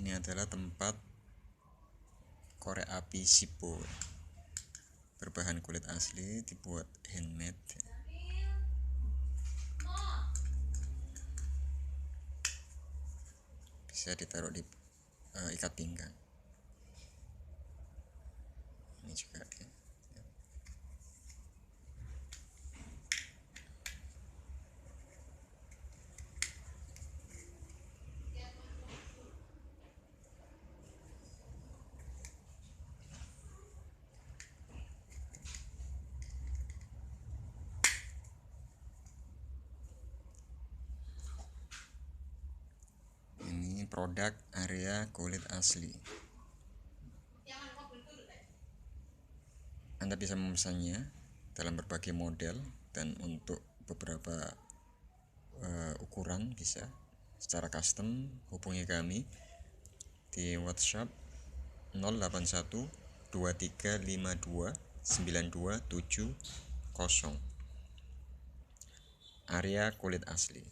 Ini adalah tempat korek api Zippo, berbahan kulit asli, dibuat handmade. Bisa ditaruh di ikat pinggang. Ini juga ya. Ini produk area kulit asli. Anda bisa memesannya dalam berbagai model dan untuk beberapa ukuran bisa secara custom. Hubungi kami di WhatsApp 081 2352 9270. Area kulit asli.